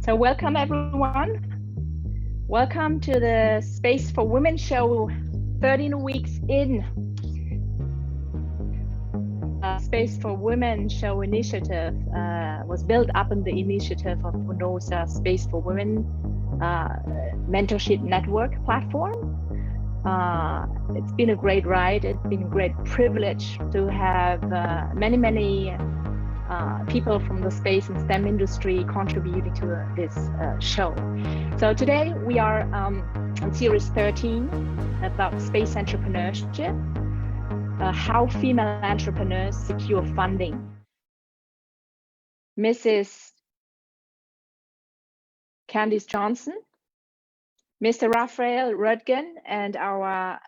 So welcome everyone. Welcome to the Space for Women show, 13 weeks in. Space for Women show initiative was built up in the initiative of UNOSA Space for Women mentorship network platform. It's been a great ride. It's been a great privilege to have many people from the space and STEM industry contributing to this show. So today we are on series 13 about space entrepreneurship, how female entrepreneurs secure funding. Mrs. Kensei Johnson, Mr. Raphael Röttgen, and our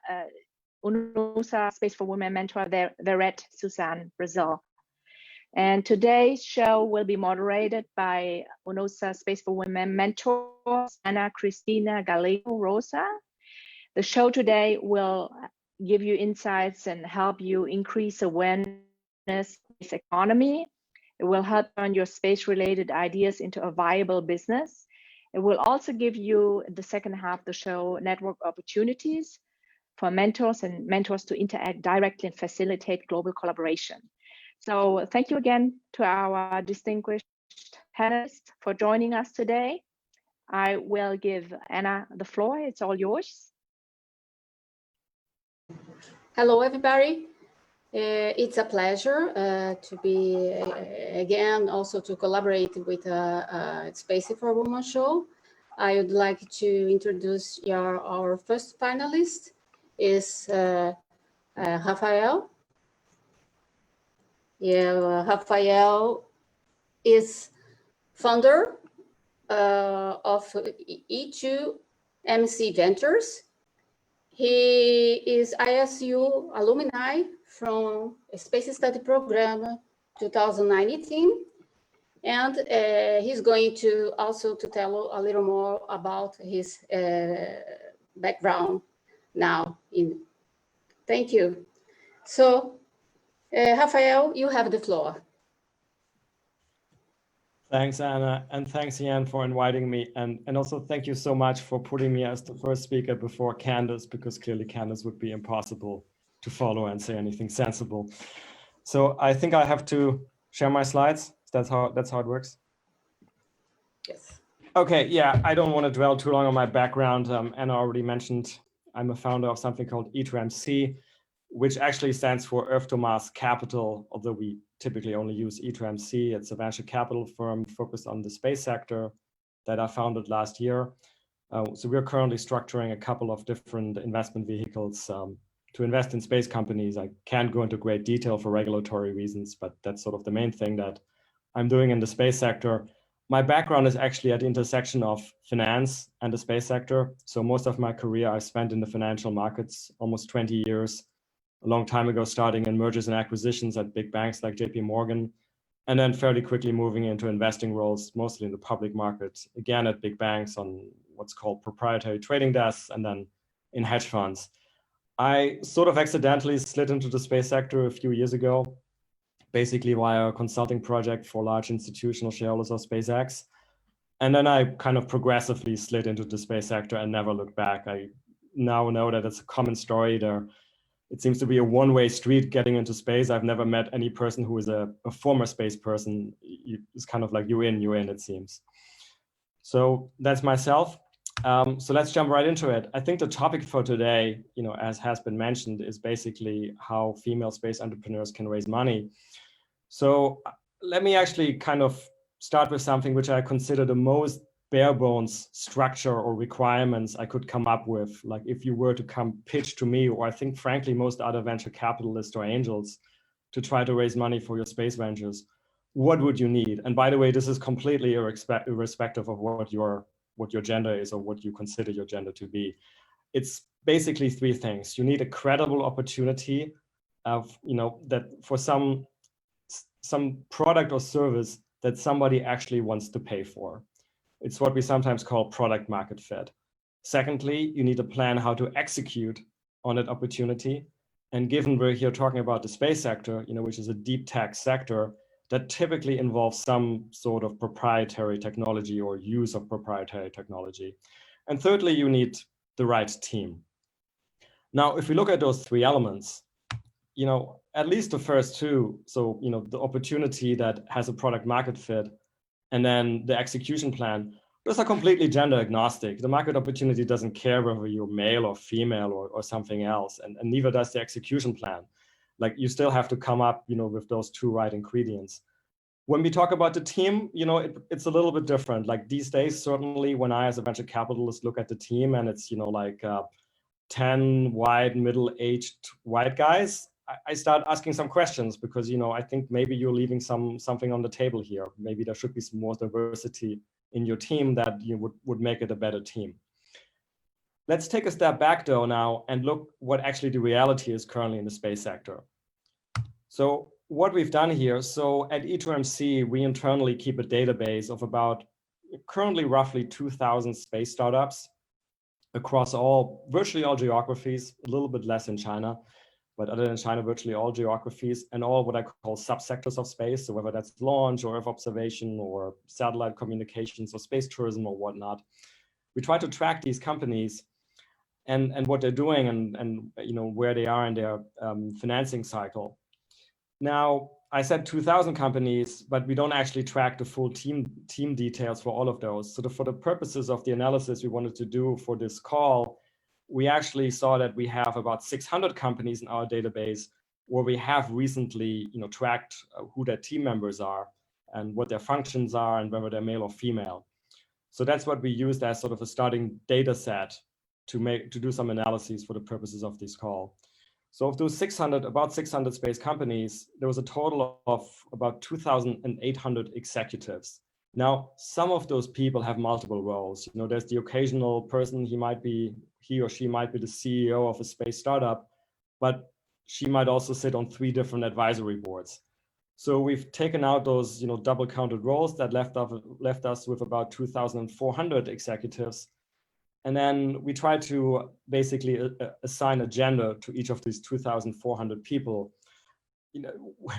UNOSA Space for Women mentor, Verette Suzanne Brazil. And today's show will be moderated by UNOSA Space for Women mentor, Ana Cristina Gallego Rosa. The show today will give you insights and help you increase awareness of space economy. It will help turn your space-related ideas into a viable business. It will also give you, in the second half of the show, network opportunities for mentors to interact directly and facilitate global collaboration. So thank you again to our distinguished panelists for joining us today. I will give Anna the floor. It's all yours. Hello, everybody. It's a pleasure to be again, also to collaborate with Space for Women show. I would like to introduce our first panelist is Raphael. Raphael is founder of E2MC Ventures. He is ISU alumni from a Space Study Program 2019, and he's going to also to tell a little more about his background now. Thank you. So, Raphael, you have the floor. Thanks, Anna, and thanks, Ian, for inviting me. And also thank you so much for putting me as the first speaker before Candace, because clearly Candace would be impossible to follow and say anything sensible. So I think I have to share my slides. That's how it works. Yes. Okay, yeah, I don't want to dwell too long on my background. Anna already mentioned I'm a founder of something called E2MC, which actually stands for Earth to Mars Capital, although we typically only use E2MC. It's a venture capital firm focused on the space sector that I founded last year. So we're currently structuring a couple of different investment vehicles to invest in space companies. I can't go into great detail for regulatory reasons, but that's sort of the main thing that I'm doing in the space sector. My background is actually at the intersection of finance and the space sector. So most of my career I spent in the financial markets, almost 20 years, a long time ago, starting in mergers and acquisitions at big banks like JP Morgan, and then fairly quickly moving into investing roles, mostly in the public markets, again at big banks on what's called proprietary trading desks, and then in hedge funds. I sort of accidentally slid into the space sector a few years ago, basically via a consulting project for large institutional shareholders of SpaceX. And then I kind of progressively slid into the space sector and never looked back. I now know that it's a common story there. It seems to be a one-way street getting into space. I've never met any person who is a former space person. It's kind of like you in, it seems. So that's myself. So let's jump right into it. I think the topic for today, as has been mentioned, is basically how female space entrepreneurs can raise money. So let me actually kind of start with something which I consider the most bare bones structure or requirements I could come up with. Like if you were to come pitch to me, or I think frankly most other venture capitalists or angels, to try to raise money for your space ventures, what would you need? And by the way, this is completely irrespective of what your gender is or what you consider your gender to be. It's basically three things. You need a credible opportunity of, that for some product or service that somebody actually wants to pay for. It's what we sometimes call product market fit. Secondly, you need a plan how to execute on that opportunity. And given we're here talking about the space sector, which is a deep tech sector, that typically involves some sort of proprietary technology or use of proprietary technology. And thirdly, you need the right team. Now, if we look at those three elements, at least the first two, so, the opportunity that has a product market fit, and then the execution plan, those are completely gender agnostic. The market opportunity doesn't care whether you're male or female or something else, and neither does the execution plan. Like, you still have to come up, with those two right ingredients. When we talk about the team, it's a little bit different. Like these days, certainly when I, as a venture capitalist, look at the team and it's, 10 white, middle-aged white guys, I start asking some questions because, I think maybe you're leaving something on the table here. Maybe there should be some more diversity in your team that would make it a better team. Let's take a step back though now and look what actually the reality is currently in the space sector. So what we've done here, so at E2MC, we internally keep a database of about currently roughly 2,000 space startups across virtually all geographies, a little bit less in China, but other than China, virtually all geographies and all what I call subsectors of space. So whether that's launch or Earth observation or satellite communications or space tourism or whatnot, we try to track these companies and what they're doing and where they are in their financing cycle. Now, I said 2,000 companies, but we don't actually track the full team details for all of those. So for the purposes of the analysis we wanted to do for this call, we actually saw that we have about 600 companies in our database where we have recently tracked who their team members are and what their functions are and whether they're male or female. So that's what we used as sort of a starting data set to do some analyses for the purposes of this call. So of those about 600 space companies, there was a total of about 2,800 executives. Now, some of those people have multiple roles. There's the occasional person, he or she might be the CEO of a space startup, but she might also sit on 3 different advisory boards. So we've taken out those, double counted roles that left us with about 2,400 executives. And then we try to basically assign a gender to each of these 2,400 people.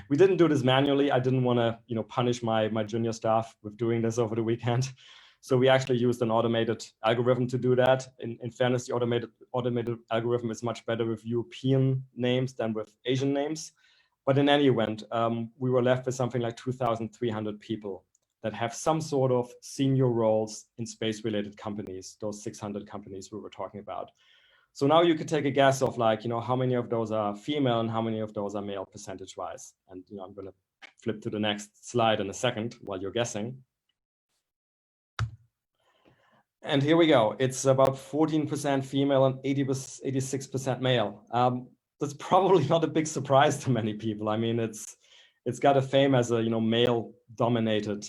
We didn't do this manually. I didn't want to, punish my junior staff with doing this over the weekend. So we actually used an automated algorithm to do that. In fairness, the automated algorithm is much better with European names than with Asian names. But in any event, we were left with something like 2,300 people that have some sort of senior roles in space-related companies, those 600 companies we were talking about. So now you could take a guess of how many of those are female and how many of those are male percentage-wise. And I'm going to flip to the next slide in a second while you're guessing. And here we go. It's about 14% female and 86% male. That's probably not a big surprise to many people. I mean, it's got a fame as a male-dominated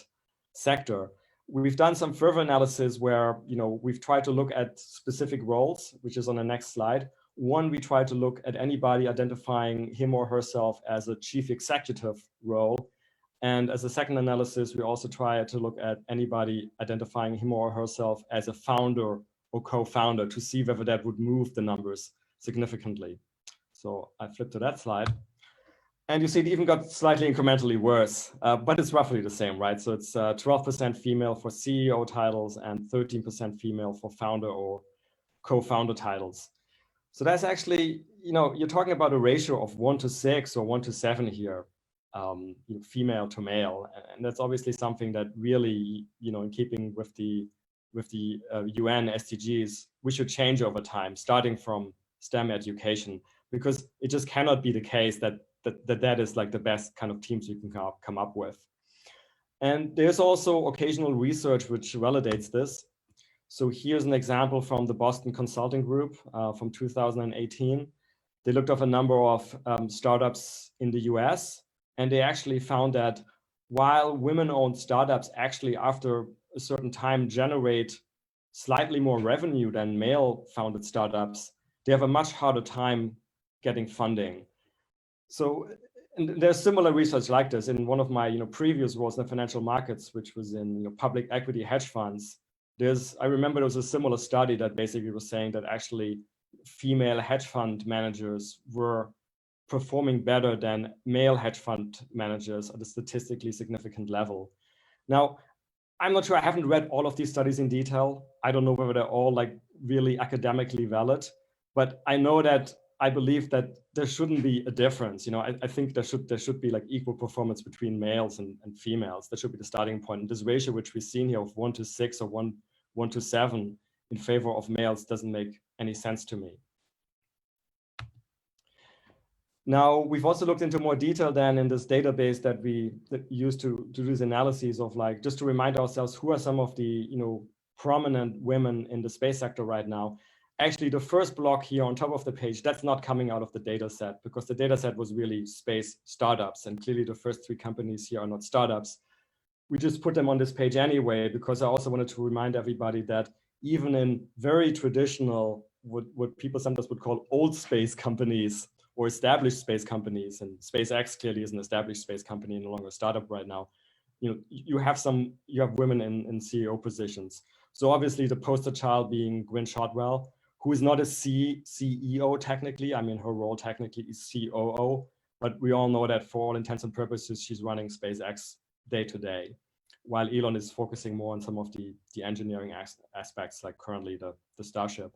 sector. We've done some further analysis where we've tried to look at specific roles, which is on the next slide. One, we tried to look at anybody identifying him or herself as a chief executive role. And as a second analysis, we also try to look at anybody identifying him or herself as a founder or co-founder to see whether that would move the numbers significantly. So I flip to that slide. And you see it even got slightly incrementally worse, but it's roughly the same, right? So it's 12% female for CEO titles and 13% female for founder or co-founder titles. So that's actually, you're talking about a ratio of 1:6 or 1:7 here, female to male. And that's obviously something that really, in keeping with the UN SDGs, we should change over time, starting from STEM education, because it just cannot be the case that is like the best kind of teams you can come up with. And there's also occasional research which validates this. So here's an example from the Boston Consulting Group from 2018. They looked at a number of startups in the US, and they actually found that while women-owned startups actually after a certain time generate slightly more revenue than male-founded startups, they have a much harder time getting funding. So and there's similar research like this in one of my previous roles in the financial markets, which was in public equity hedge funds. I remember there was a similar study that basically was saying that actually female hedge fund managers were performing better than male hedge fund managers at a statistically significant level. Now, I'm not sure, I haven't read all of these studies in detail. I don't know whether they're all like really academically valid, but I know that I believe that there shouldn't be a difference. You know, I think there should be like equal performance between males and females. That should be the starting point. And this ratio, which we've seen here of 1:6 or 1:7 in favor of males, doesn't make any sense to me. Now, we've also looked into more detail then in this database that we use to do these analyses of, like, just to remind ourselves who are some of the, you know, prominent women in the space sector right now. Actually, the first block here on top of the page, that's not coming out of the data set, because the data set was really space startups. And clearly the first 3 companies here are not startups. We just put them on this page anyway, because I also wanted to remind everybody that even in very traditional, what people sometimes would call old space companies or established space companies, and SpaceX clearly is an established space company, no longer a startup right now, you know, you have women in CEO positions. So obviously the poster child being Gwynne Shotwell, who is not a CEO technically. I mean, her role technically is COO, but we all know that for all intents and purposes, she's running SpaceX day to day, while Elon is focusing more on some of the engineering aspects, like currently the Starship.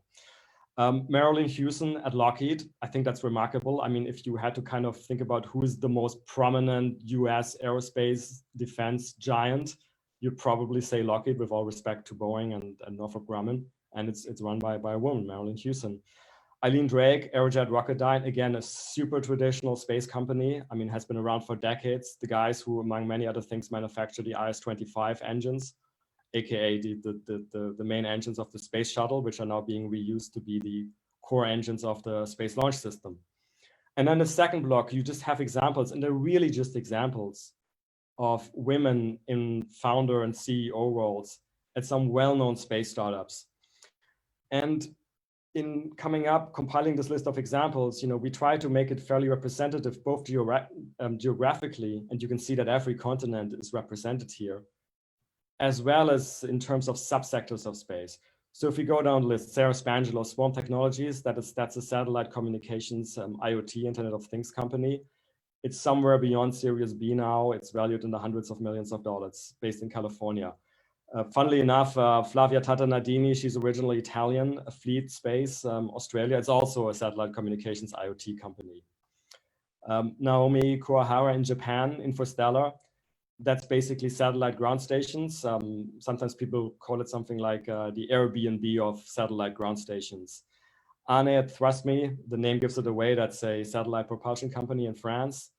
Marilyn Hewson at Lockheed, I think that's remarkable. I mean, if you had to kind of think about who is the most prominent US aerospace defense giant, you'd probably say Lockheed, with all respect to Boeing and Northrop Grumman. And it's run by a woman, Marilyn Hewson. Eileen Drake, Aerojet Rocketdyne, again, a super traditional space company. I mean, has been around for decades. The guys who, among many other things, manufacture the IS-25 engines, aka the main engines of the space shuttle, which are now being reused to be the core engines of the Space Launch System. And then the second block, you just have examples, and they're really just examples of women in founder and CEO roles at some well-known space startups. And in compiling this list of examples, you know, we try to make it fairly representative, both geographically, and you can see that every continent is represented here, as well as in terms of subsectors of space. So if we go down the list, Sarah Spangelo, Swarm Technologies, that's a satellite communications, IoT, Internet of Things company. It's somewhere beyond Series B now. It's valued in the hundreds of millions of dollars, based in California. Funnily enough, Flavia Tatanadini, she's originally Italian, Fleet Space, Australia. It's also a satellite communications IoT company. Naomi Kuwahara in Japan, Infostellar. That's basically satellite ground stations. Sometimes people call it something like the Airbnb of satellite ground stations. Anne Thrasmi, the name gives it away, that's a satellite propulsion company in France.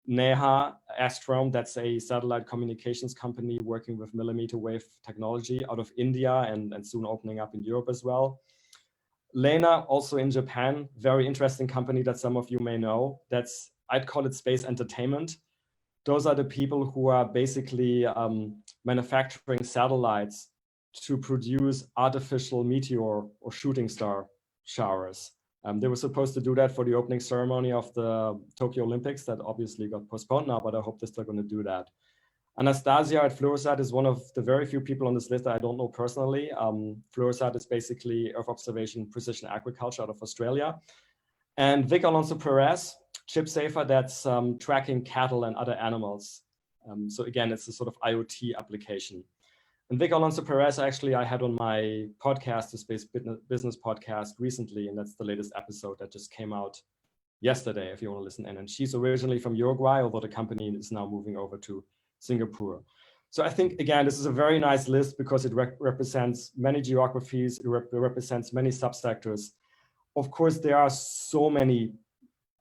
Neha Astrom, that's a satellite communications company working with millimeter wave technology out of India and soon opening up in Europe as well. Lena, also in Japan, very interesting company that some of you may know. I'd call it space entertainment. Those are the people who are basically manufacturing satellites to produce artificial meteor or shooting star showers. They were supposed to do that for the opening ceremony of the Tokyo Olympics that obviously got postponed now, but I hope they're still going to do that. Anastasia at Fluorosat is one of the very few people on this list that I don't know personally. Fluorosat is basically Earth observation precision agriculture out of Australia. And Vic Alonso Perez, ChipSafer, that's tracking cattle and other animals. So again, it's a sort of IoT application. And Vic Alonso Perez, actually, I had on my podcast, the Space Business Podcast, recently, and that's the latest episode that just came out yesterday, if you want to listen in. And she's originally from Uruguay, although the company is now moving over to Singapore. So I think, again, this is a very nice list because it represents many geographies, it represents many subsectors. Of course, there are so many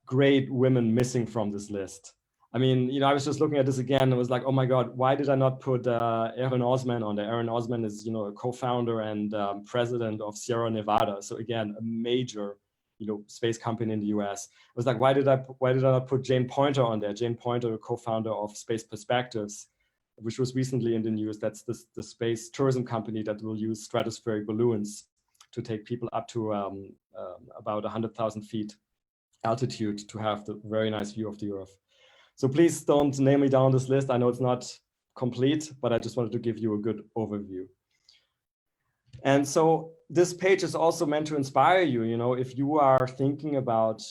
great women missing from this list. I mean, you know, I was just looking at this again and was like, oh my God, why did I not put Erin Osman on there? Erin Osman is, you know, a co-founder and president of Sierra Nevada. So again, a major, you know, space company in the US. I was like, why did I not put Jane Pointer on there? Jane Pointer, a co-founder of Space Perspectives, which was recently in the news. That's the space tourism company that will use stratospheric balloons to take people up to about 100,000 feet altitude to have the very nice view of the Earth. So please don't nail me down this list. I know it's not complete, but I just wanted to give you a good overview. And so this page is also meant to inspire you. You know, if you are thinking about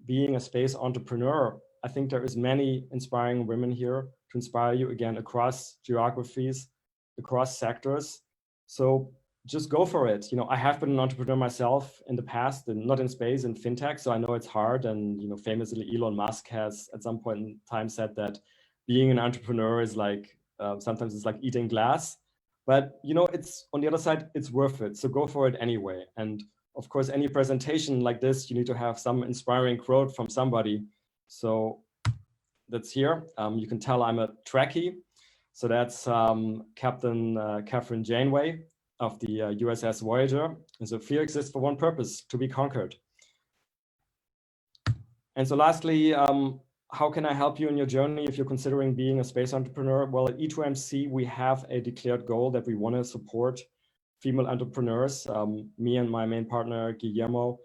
being a space entrepreneur, I think there is many inspiring women here to inspire you, again, across geographies, across sectors. So just go for it. I have been an entrepreneur myself in the past, and not in space, in fintech. So I know it's hard. And famously, Elon Musk has at some point in time said that being an entrepreneur is like sometimes it's like eating glass. But it's on the other side, it's worth it. So go for it anyway. And of course, any presentation like this, you need to have some inspiring quote from somebody. So that's here. You can tell I'm a Trekkie. So that's Captain Catherine Janeway of the USS Voyager. And so fear exists for one purpose, to be conquered. And so lastly, how can I help you in your journey if you're considering being a space entrepreneur? Well, at E2MC, we have a declared goal that we want to support female entrepreneurs. Me and my main partner, Guillermo,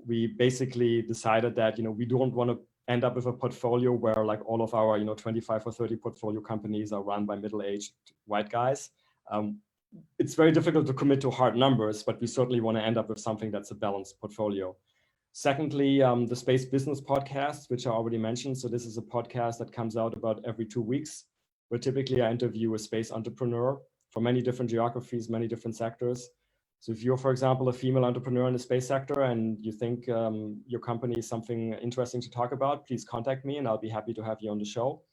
we basically decided that, we don't want to end up with a portfolio where like all of our, 25 or 30 portfolio companies are run by middle-aged white guys. It's very difficult to commit to hard numbers, but we certainly want to end up with something that's a balanced portfolio. Secondly, the Space Business Podcast, which I already mentioned. So this is a podcast that comes out about every 2 weeks, where typically I interview a space entrepreneur from many different geographies, many different sectors. So if you're, for example, a female entrepreneur in the space sector and you think your company is something interesting to talk about, please contact me and I'll be happy to have you on the show.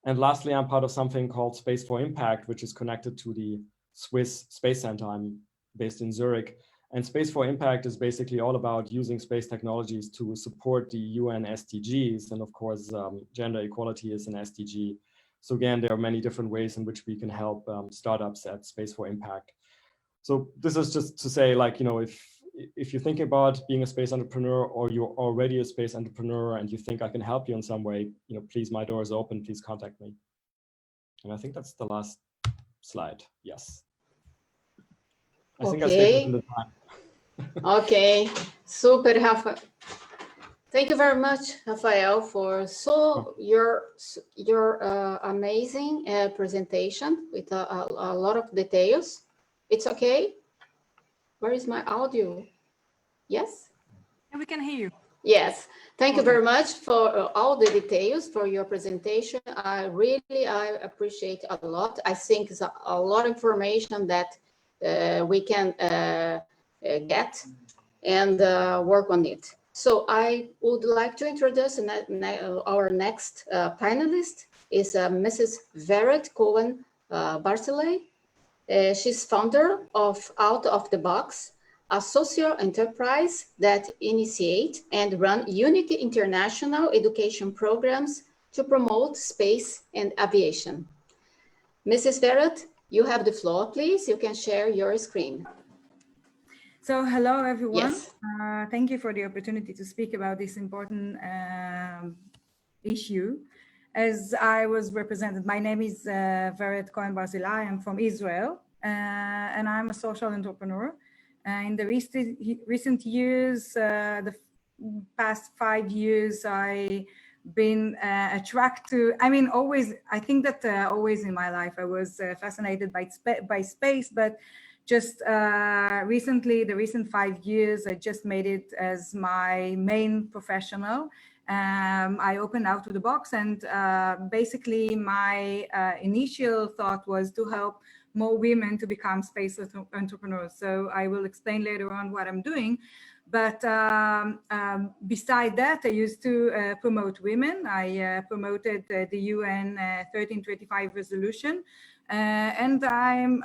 And lastly, I'm part of something called Space for Impact, which is connected to the Swiss Space Center. I'm based in Zurich. And Space for Impact is basically all about using space technologies to support the UN SDGs. And of course, gender equality is an SDG. So again, there are many different ways in which we can help startups at Space for Impact. So this is just to say, like, if you're thinking about being a space entrepreneur or you're already a space entrepreneur and you think I can help you in some way, please, my door is open, please contact me. And I think that's the last slide. Yes. I think I stayed within the time. Okay, super, Rafa. Thank you very much, Rafael, for your amazing presentation with a lot of details. It's okay? Where is my audio? Yes? And we can hear you. Yes. Thank you very much for all the details for your presentation. I appreciate a lot. I think it's a lot of information that we can get and work on it. So I would like to introduce our next panelist is Mrs. Vered Cohen Barcelay. She's founder of Out of the Box, a social enterprise that initiate and run unique international education programs to promote space and aviation. Mrs. Vered, you have the floor, please. You can share your screen. So hello, everyone. Yes. Thank you for the opportunity to speak about this important issue. As I was represented, my name is Vered Cohen Barcelay. I'm from Israel, and I'm a social entrepreneur. In the recent years, the past 5 years, I've been attracted to, I think that always in my life, I was fascinated by space, but just recently, the recent 5 years, I just made it as my main professional. I opened Out of the Box, and basically my initial thought was to help more women to become space entrepreneurs. So I will explain later on what I'm doing. But beside that, I used to promote women. I promoted the UN 1325 resolution. And I'm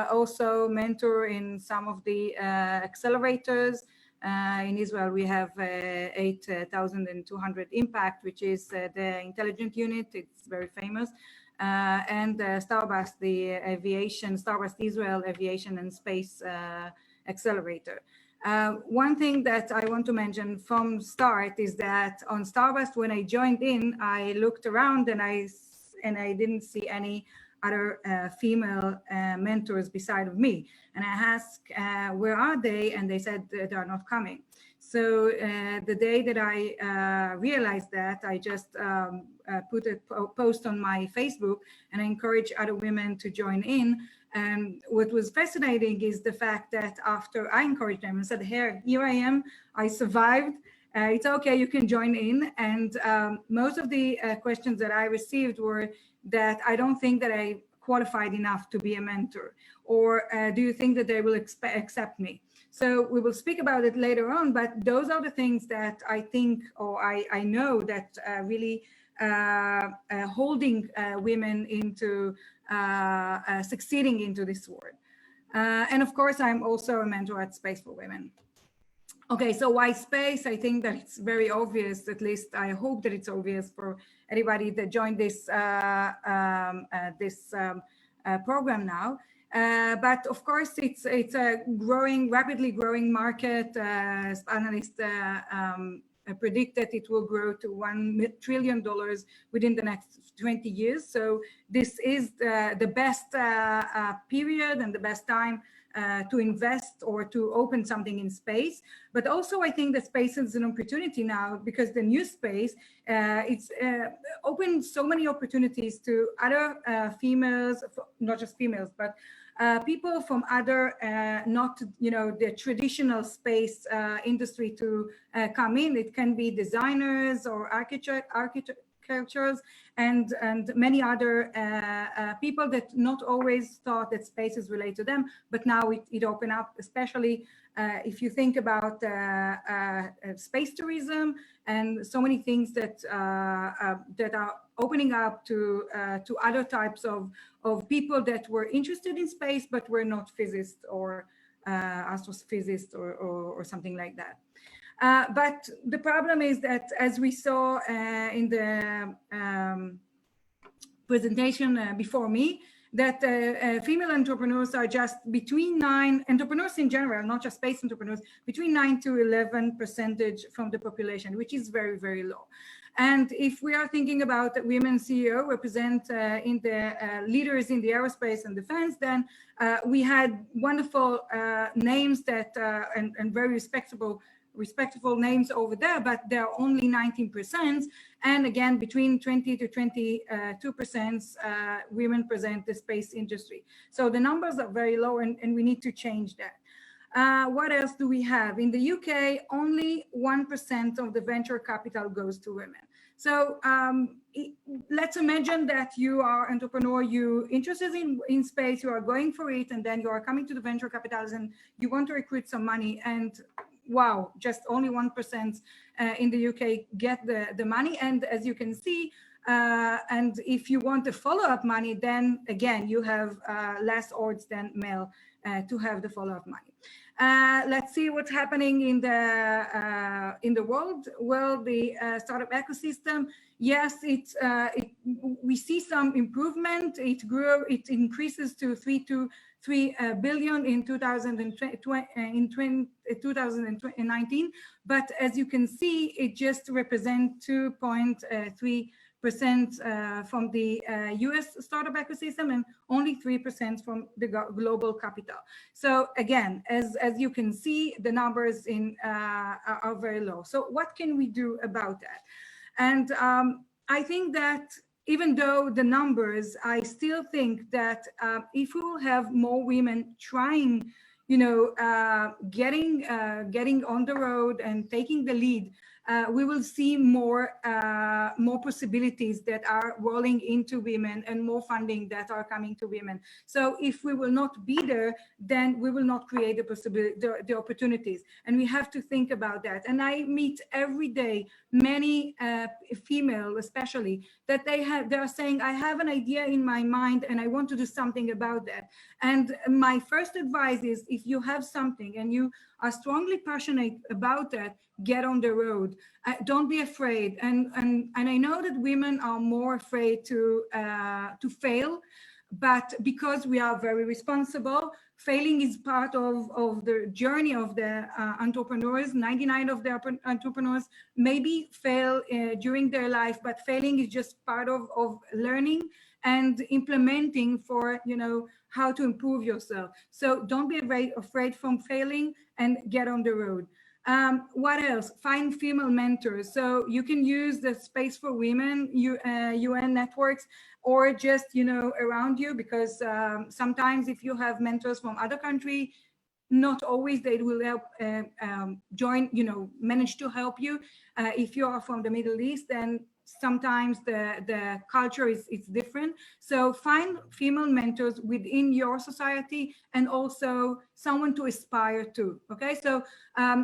also mentor in some of the accelerators. In Israel, we have 8,200 Impact, which is the intelligent unit. It's very famous. And Starbust, the aviation, Starbust Israel Aviation and Space Accelerator. One thing that I want to mention from start is that on Starbust, when I joined in, I looked around and I didn't see any other female mentors beside of me. And I asked, where are they? And they said they are not coming. So the day that I realized that, I just put a post on my Facebook and I encourage other women to join in. And what was fascinating is the fact that after I encouraged them and said, here I am, I survived. it's okay, you can join in. And most of the questions that I received were that I don't think that I qualified enough to be a mentor, or do you think that they will accept me? So we will speak about it later on, but those are the things that I think, or I know that really holding women into succeeding into this world. And of course, I'm also a mentor at Space for Women. Okay, so why space? I think that it's very obvious, at least I hope that it's obvious for anybody that joined this program now. But of course, it's a rapidly growing market. As analysts predict that it will grow to $1 trillion within the next 20 years. So this is the best period and the best time to invest or to open something in space. But also I think that space is an opportunity now, because the new space, it's opened so many opportunities to other females, not just females, but people from other, not, the traditional space industry to come in. It can be designers or architectures and many other people that not always thought that space is related to them, but now it opened up, especially if you think about space tourism and so many things that are opening up to other types of people that were interested in space but were not physicists or astrophysicists or something like that. But the problem is that, as we saw in the presentation before me, that female entrepreneurs are just between entrepreneurs in general, not just space entrepreneurs, between 9 to 11% from the population, which is very, very low. And if we are thinking about women CEO represent in the leaders in the aerospace and defense, then we had wonderful names that and very respectable names over there, but there are only 19%. And again, between 20 to 22% women present the space industry. So the numbers are very low, and we need to change that. What else do we have? In the UK, only 1% of the venture capital goes to women. So let's imagine that you are an entrepreneur, you're interested in space, you are going for it, and then you are coming to the venture capitals and you want to recruit some money, and wow, just only 1% in the UK get the money. And as you can see, and if you want the follow-up money, then again, you have less odds than male to have the follow-up money. Let's see what's happening in the world. Well, the startup ecosystem, yes, we see some improvement. It grew, it increases to 3 billion in 2019, but as you can see, it just represents 2.3% from the US startup ecosystem and only 3% from the global capital. So again, as you can see, the numbers are very low. So what can we do about that? And I think that even though the numbers, I still think that if we will have more women trying, getting on the road and taking the lead, we will see more possibilities that are rolling into women and more funding that are coming to women. So if we will not be there, then we will not create the opportunities, and we have to think about that. And I meet every day many female, especially, that they are saying, I have an idea in my mind and I want to do something about that. And my first advice is, if you have something and you are strongly passionate about that, get on the road. Don't be afraid. And I know that women are more afraid to fail, but because we are very responsible, failing is part of the journey of the entrepreneurs. 99% of the entrepreneurs maybe fail during their life, but failing is just part of learning and implementing for, how to improve yourself. So don't be afraid from failing and get on the road. What else? Find female mentors. So you can use the Space for Women UN networks, or just, around you, because sometimes if you have mentors from other country, not always they will help manage to help you. If you are from the Middle East, then sometimes the culture is different. So find female mentors within your society and also someone to aspire to. Okay, so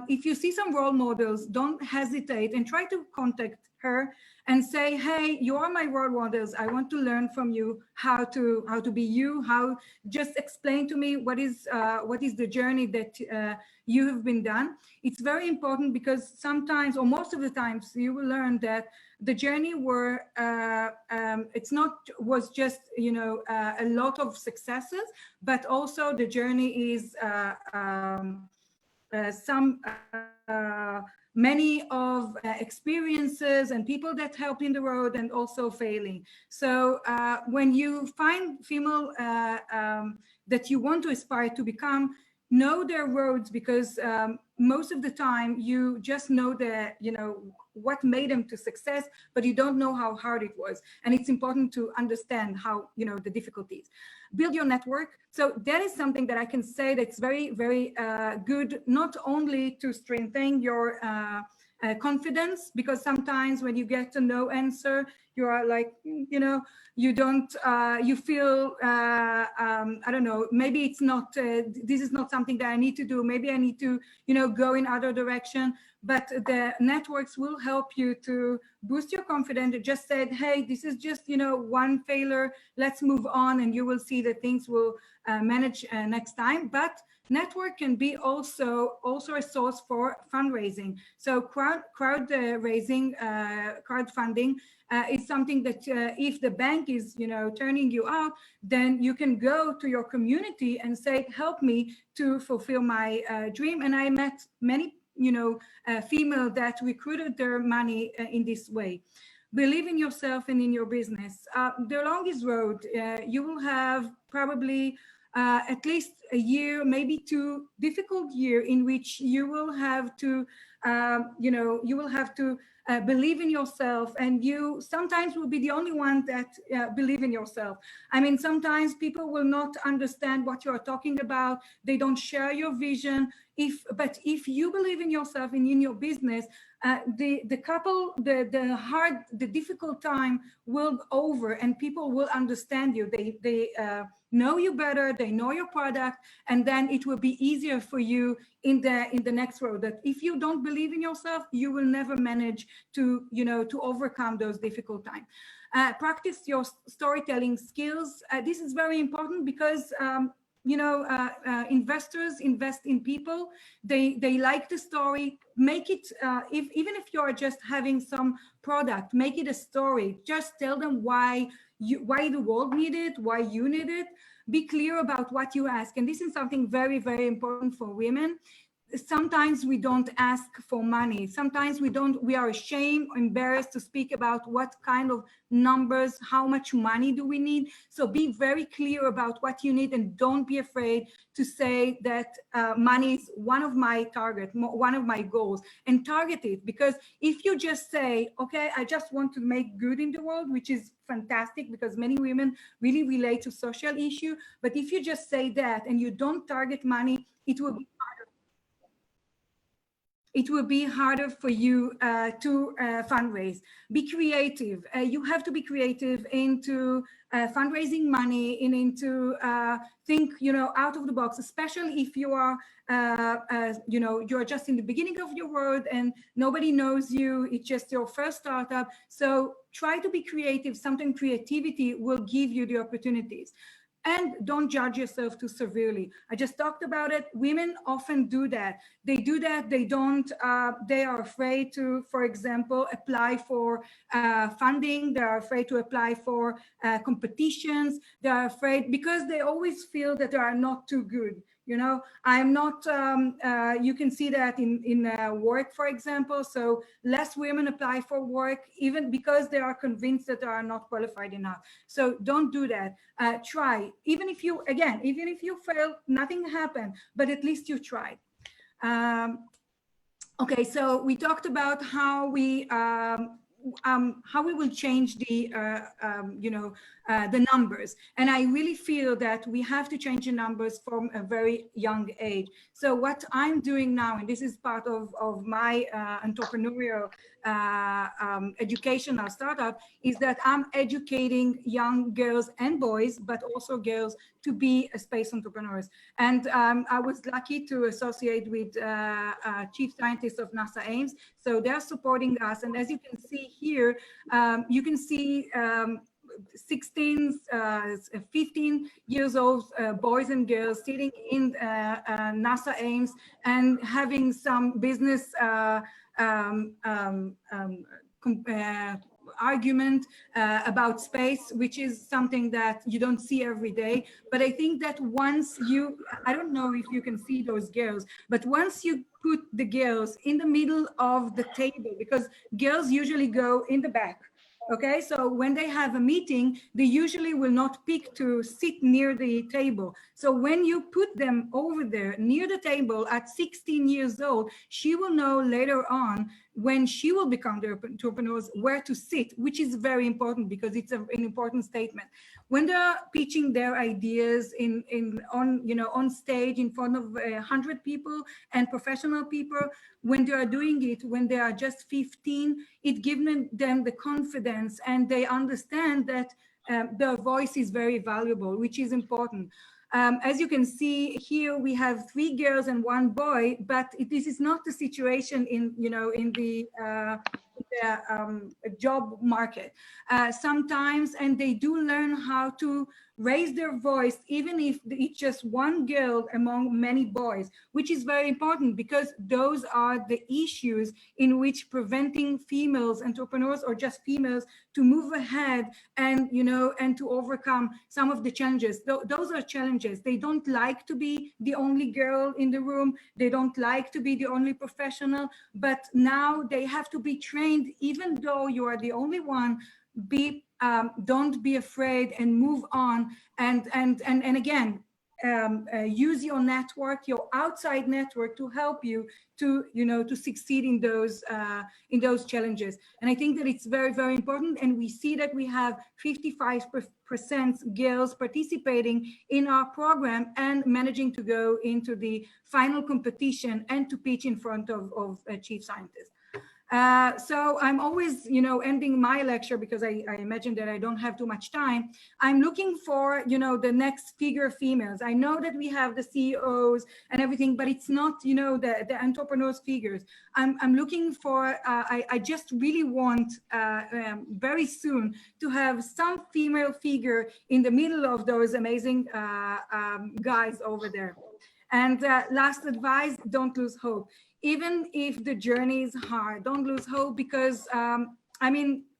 if you see some role models, don't hesitate and try to contact her and say, hey, you are my role models. I want to learn from you how to be you. Just explain to me what is the journey that you have been done. It's very important because sometimes, or most of the times, you will learn that the journey was just a lot of successes, but also the journey is many of experiences and people that help in the road and also failing. So when you find female that you want to aspire to become, know their roads, because most of the time you just know what made them to success, but you don't know how hard it was. And it's important to understand how, the difficulties. Build your network. So that is something that I can say that's very, very good, not only to strengthen your confidence, because sometimes when you get a no answer, you are like, you don't, you feel, I don't know, maybe it's not, this is not something that I need to do. Maybe I need to, go in other direction. But the networks will help you to boost your confidence. It just said, hey, this is just, one failure. Let's move on, and you will see that things will manage next time. But network can be also a source for fundraising. So crowdfunding is something that if the bank is, turning you out, then you can go to your community and say, help me to fulfill my dream. And I met many female that recruited their money in this way. Believe in yourself and in your business. The longest road, you will have probably at least a year, maybe 2 difficult years in which you will have to, believe in yourself, and you sometimes will be the only one that believe in yourself. I mean, sometimes people will not understand what you're talking about. They don't share your vision. But if you believe in yourself and in your business, the difficult time will over, and people will understand you. They know you better, they know your product, and then it will be easier for you in the next road. That if you don't believe in yourself, you will never manage to overcome those difficult times. Practice your storytelling skills. This is very important because investors invest in people. They like the story. Make it, even if you're just having some product, make it a story. Just tell them why the world need it, why you need it. Be clear about what you ask. And this is something very, very important for women. Sometimes we don't ask for money. Sometimes we are ashamed, embarrassed to speak about what kind of numbers, how much money do we need. So be very clear about what you need, and don't be afraid to say that money is one of my targets, one of my goals, and target it. Because if you just say, okay, I just want to make good in the world, which is fantastic because many women really relate to social issue. But if you just say that and you don't target money, it will be harder for you to fundraise. Be creative. You have to be creative into fundraising money and into think, out of the box, especially if you are, you're just in the beginning of your road and nobody knows you. It's just your first startup. So try to be creative. Sometimes creativity will give you the opportunities. And don't judge yourself too severely. I just talked about it. Women often do that. They do that. They don't, they are afraid to, for example, apply for funding. They are afraid to apply for competitions. They are afraid because they always feel that they are not too good. I'm not, you can see that in work, for example. So less women apply for work, even because they are convinced that they are not qualified enough. So don't do that. Try, even if you fail, nothing happened, but at least you tried. Okay, so we talked about how we how we will change the the numbers. And I really feel that we have to change the numbers from a very young age. So what I'm doing now, and this is part of my entrepreneurial educational startup, is that I'm educating young girls and boys, but also girls, to be space entrepreneurs. And I was lucky to associate with chief scientists of NASA Ames. So they're supporting us. And as you can see here, you can see 16, 15 years old boys and girls sitting in NASA Ames and having some business argument about space, which is something that you don't see every day. But I think that once I don't know if you can see those girls, but once you put the girls in the middle of the table, because girls usually go in the back. Okay, so when they have a meeting, they usually will not pick to sit near the table. So when you put them over there near the table at 16 years old, she will know later on, when she will become the entrepreneurs, where to sit, which is very important because it's an important statement. When they're pitching their ideas on stage in front of 100 people and professional people, when they are doing it, when they are just 15, it gives them the confidence, and they understand that their voice is very valuable, which is important. As you can see here, we have 3 girls and 1 boy, but this is not the situation in the job market sometimes, and they do learn how to raise their voice, even if it's just 1 girl among many boys, which is very important, because those are the issues in which preventing females entrepreneurs, or just females, to move ahead and and to overcome some of the challenges. Those are challenges. They don't like to be the only girl in the room. They don't like to be the only professional, but now they have to be trained. Even though you are the only one, don't be afraid and move on, and again, use your network, your outside network, to help you to to succeed in those challenges. And I think that it's very, very important. And we see that we have 55% girls participating in our program and managing to go into the final competition and to pitch in front of chief scientists. So I'm always, ending my lecture, because I imagine that I don't have too much time. I'm looking for, the next figure females. I know that we have the CEOs and everything, but it's not, the entrepreneurs figures. I'm looking for, I just really want very soon to have some female figure in the middle of those amazing guys over there. And last advice, don't lose hope. Even if the journey is hard, don't lose hope, because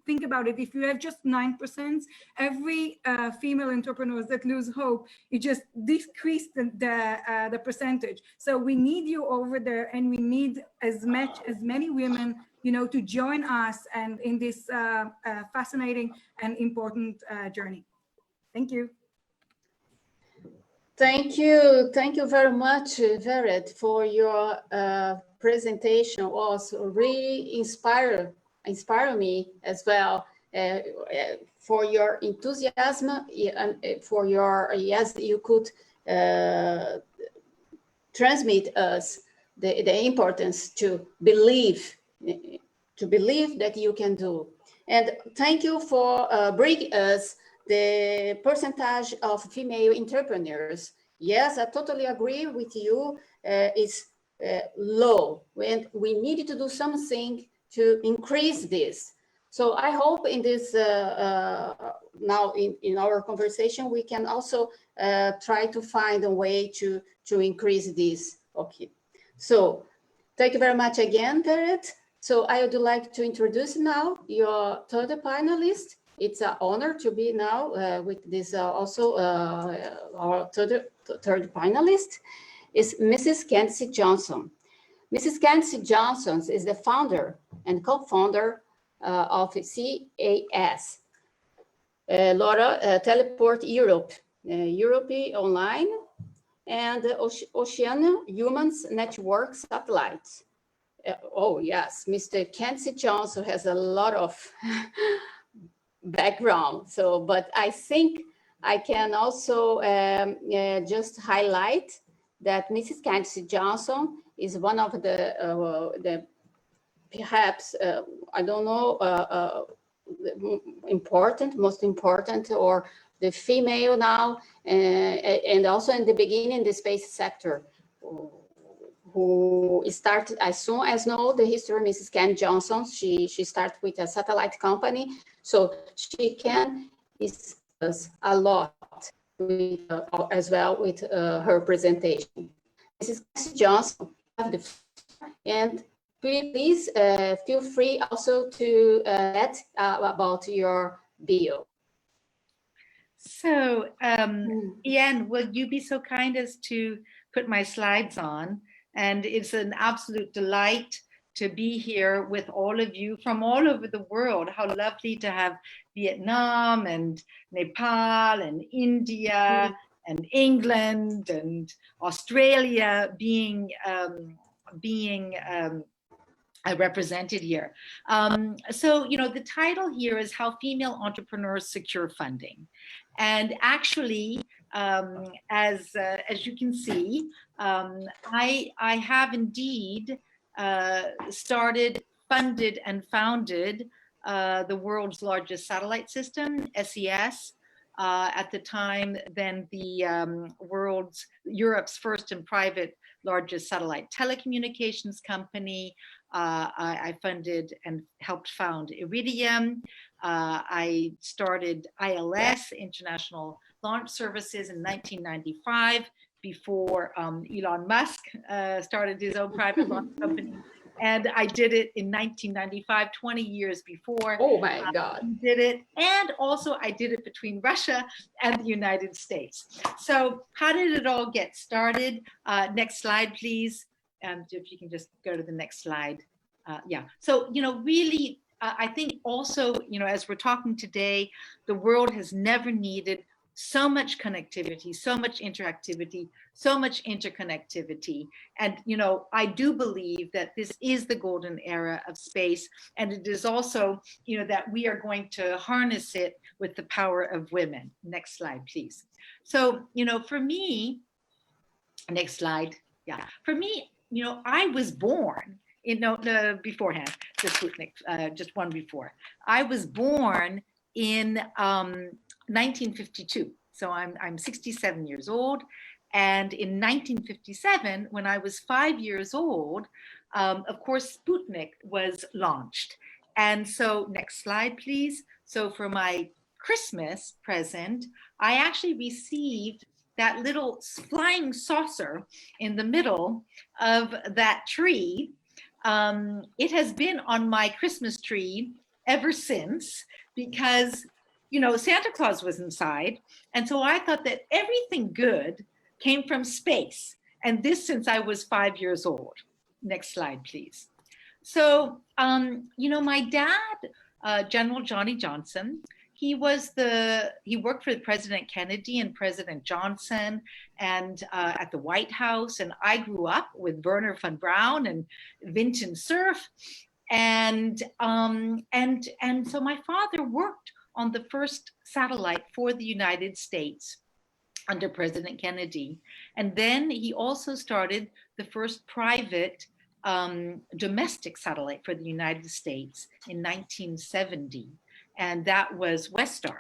think about it. If you have just 9%, every female entrepreneurs that lose hope, it just decreased the percentage. So we need you over there, and we need as many women, to join us and in this fascinating and important journey. Thank you. Thank you very much, Vered, for your presentation. Was really inspire me as well, for your enthusiasm, and for your, yes, you could transmit us the importance to believe that you can do. And thank you for bringing us the percentage of female entrepreneurs. Yes, I totally agree with you. It's low, and we need to do something to increase this. So I hope in this, now in our conversation, we can also try to find a way to increase this. Okay. So thank you very much again, Vered. So I would like to introduce now your third panelist. It's an honor to be now with this also our third panelist is Mrs. Kensei Johnson. Mrs. Kensei Johnson is the founder and co-founder of CAS, Teleport Europe, Europe Online, and Oceania Humans Network Satellites. oh yes, Mr. Kensei Johnson has a lot of background. So, but I think I can also just highlight that Mrs. Kensei Johnson is one of the perhaps, I don't know, most important, or the female now, and also in the beginning, the space sector, who started, as soon as know the history of Mrs. Ken Johnson, she started with a satellite company, so she can discuss a lot with, as well with her presentation. Mrs. Johnson, and please feel free also to let about your bio. So, Ian, will you be so kind as to put my slides on? And it's an absolute delight to be here with all of you from all over the world. How lovely to have Vietnam and Nepal and India and England and Australia being represented here. So, you know, the title here is How Female Entrepreneurs Secure Funding. And actually, as you can see, I have indeed started, funded, and founded the world's largest satellite system, SES. At the time, then the Europe's first and private largest satellite telecommunications company. I funded and helped found Iridium. I started ILS, International Launch Services, in 1995, before Elon Musk started his own private launch company. And I did it in 1995, 20 years before. Oh my God. Did it. And also I did it between Russia and the United States. So how did it all get started? Next slide, please. If you can just go to the next slide. Yeah. So, you know, really, I think also, you know, as we're talking today, the world has never needed so much connectivity, so much interactivity, so much interconnectivity. And, you know, I do believe that this is the golden era of space. And it is also, you know, that we are going to harness it with the power of women. Next slide, please. So, you know, for me, next slide. Yeah. For me, you know, I was born, you know, beforehand, just one before. I was born in 1952. So I'm 67 years old. And in 1957, when I was 5 years old, of course, Sputnik was launched. And so next slide, please. So for my Christmas present, I actually received that little flying saucer in the middle of that tree. It has been on my Christmas tree ever since, because, you know, Santa Claus was inside. And so I thought that everything good came from space. And this since I was 5 years old. Next slide, please. So, you know, my dad, General Johnny Johnson, he worked for President Kennedy and President Johnson and at the White House. And I grew up with Werner von Braun and Vinton Cerf. And so my father worked on the first satellite for the United States under President Kennedy. And then he also started the first private domestic satellite for the United States in 1970. And that was Westar.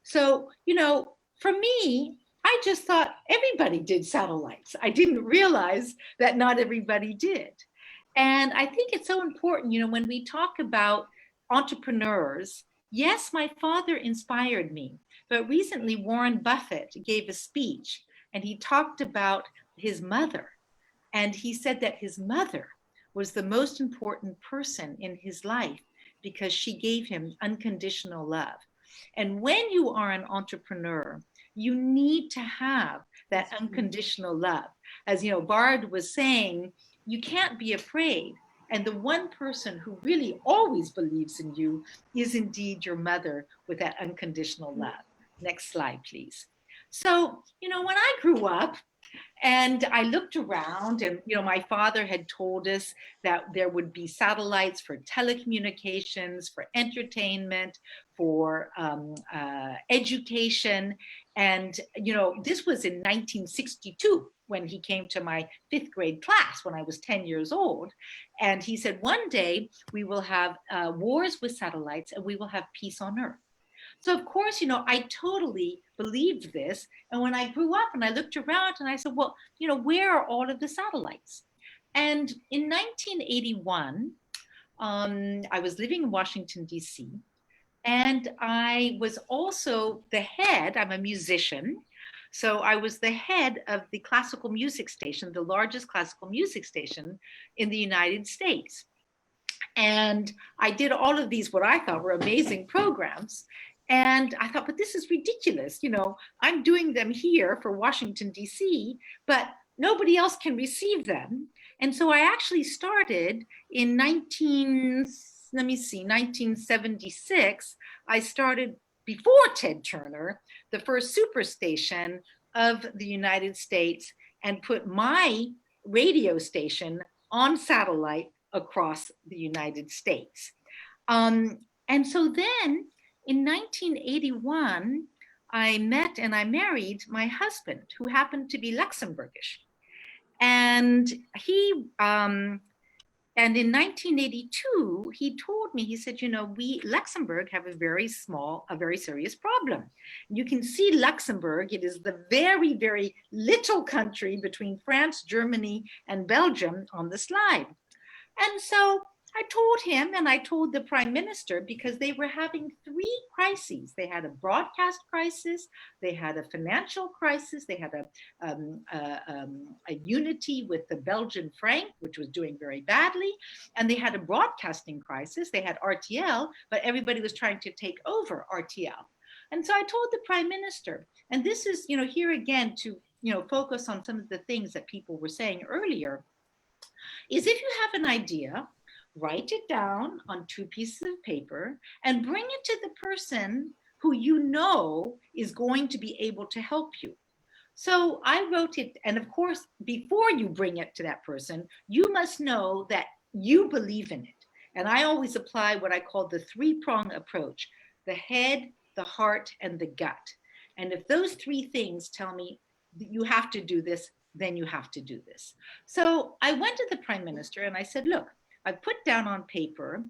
So, you know, for me, I just thought everybody did satellites. I didn't realize that not everybody did. And I think it's so important, you know, when we talk about entrepreneurs, yes, my father inspired me, but recently Warren Buffett gave a speech and he talked about his mother. And he said that his mother was the most important person in his life because she gave him unconditional love. And when you are an entrepreneur, you need to have that unconditional love. As you know, Bard was saying, you can't be afraid. And the one person who really always believes in you is indeed your mother with that unconditional love. Next slide, please. So, you know, when I grew up, And I looked around, and my father had told us that there would be satellites for telecommunications, for entertainment, for education. And this was in 1962 when he came to my 5th grade class when I was 10 years old. And he said, one day we will have wars with satellites and we will have peace on Earth. So of course, I totally believed this. And when I grew up and I looked around and I said, well, where are all of the satellites? And in 1981, I was living in Washington, D.C. And I was also the head, I'm a musician. So I was the head of the classical music station, the largest classical music station in the United States. And I did all of these, what I thought were amazing programs. And I thought, but this is ridiculous. I'm doing them here for Washington, D.C., but nobody else can receive them. And so I actually started in 1976. I started before Ted Turner, the first superstation of the United States, and put my radio station on satellite across the United States. And so then in 1981, I met and I married my husband, who happened to be Luxembourgish. And and in 1982, he told me, he said, we, Luxembourg, have a very serious problem. You can see Luxembourg, it is the very, very little country between France, Germany, and Belgium on the slide. And so I told him, and I told the prime minister, because they were having 3 crises. They had a broadcast crisis, they had a financial crisis, they had a unity with the Belgian franc, which was doing very badly, and they had a broadcasting crisis. They had RTL, but everybody was trying to take over RTL. And so I told the prime minister, and this is, here again to, focus on some of the things that people were saying earlier, is if you have an idea, write it down on 2 pieces of paper and bring it to the person who is going to be able to help you. So I wrote it, and of course, before you bring it to that person, you must know that you believe in it. And I always apply what I call the 3-prong approach: the head, the heart, and the gut. And if those 3 things tell me that you have to do this, then you have to do this. So I went to the prime minister and I said, look, I put down on paper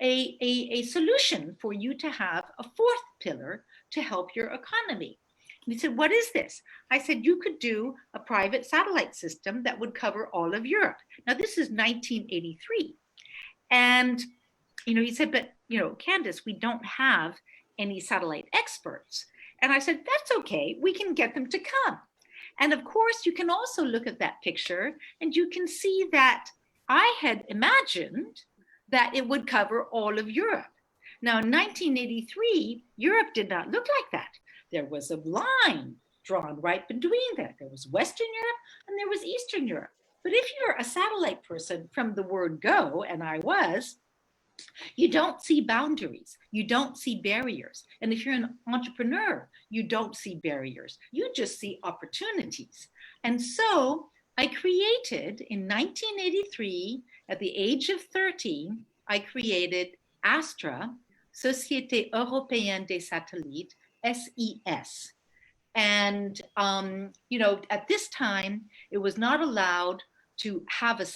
a solution for you to have a 4th pillar to help your economy. And he said, what is this? I said, you could do a private satellite system that would cover all of Europe. Now, this is 1983. And, he said, but, Candace, we don't have any satellite experts. And I said, that's okay. We can get them to come. And of course, you can also look at that picture and you can see that I had imagined that it would cover all of Europe. Now, in 1983, Europe did not look like that. There was a line drawn right between that. There was Western Europe and there was Eastern Europe. But if you're a satellite person from the word go, and I was, you don't see boundaries. You don't see barriers. And if you're an entrepreneur, you don't see barriers. You just see opportunities. And so I created in 1983, at the age of 30, I created Astra, Société Européenne des Satellites, SES. And, at this time, it was not allowed to have a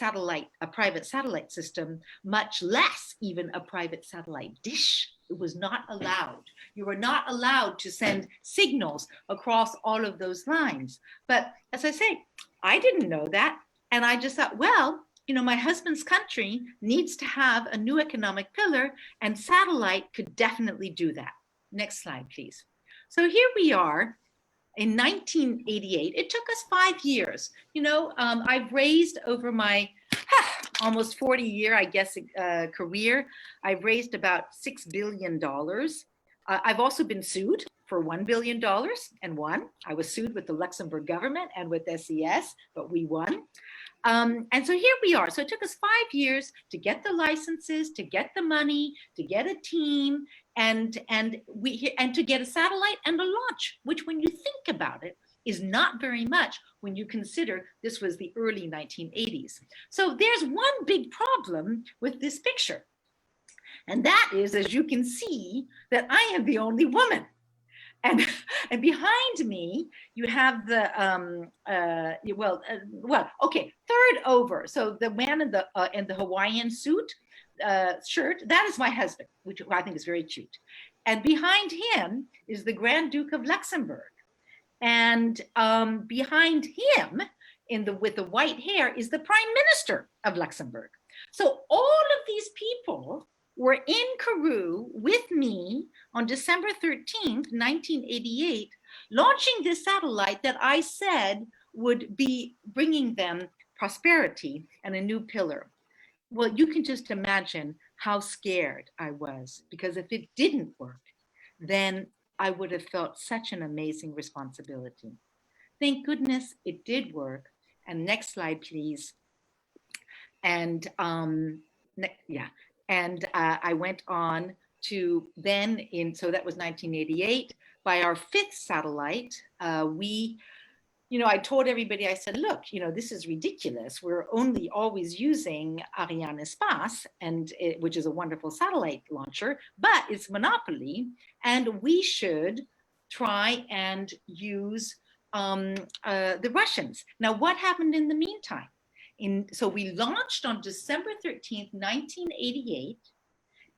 private satellite system, much less even a private satellite dish. It was not allowed. You were not allowed to send signals across all of those lines. But as I say, I didn't know that. And I just thought, well, my husband's country needs to have a new economic pillar, and satellite could definitely do that. Next slide, please. So here we are. In 1988, it took us 5 years. I've raised over my almost 40-year, career, I've raised about $6 billion. I've also been sued for $1 billion and won. I was sued with the Luxembourg government and with SES, but we won. And so here we are. So it took us 5 years to get the licenses, to get the money, to get a team, and to get a satellite and a launch, which when you think about it, is not very much when you consider this was the early 1980s. So there's one big problem with this picture. And that is, as you can see, that I am the only woman. And behind me, you have the, okay, third over. So the man in the Hawaiian suit, shirt, that is my husband, which I think is very cute. And behind him is the Grand Duke of Luxembourg. And behind him, with the white hair, is the Prime Minister of Luxembourg. So all of these people were in Kourou with me on December 13th, 1988, launching this satellite that I said would be bringing them prosperity and a new pillar. Well, you can just imagine how scared I was, because if it didn't work, then I would have felt such an amazing responsibility. Thank goodness it did work. And next slide, please. And I went on to then so that was 1988. By our fifth satellite, I told everybody, I said, look, this is ridiculous. We're only always using Ariane Espace, which is a wonderful satellite launcher, but it's monopoly, and we should try and use the Russians. Now, what happened in the meantime? So we launched on December 13th, 1988,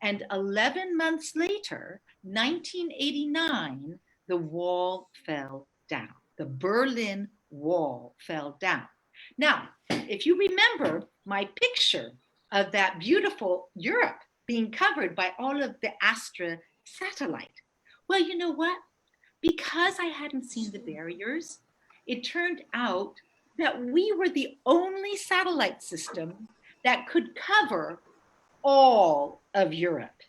and 11 months later, 1989, the wall fell down. The Berlin Wall fell down. Now, if you remember my picture of that beautiful Europe being covered by all of the Astra satellite, well, you know what? Because I hadn't seen the barriers, it turned out that we were the only satellite system that could cover all of Europe.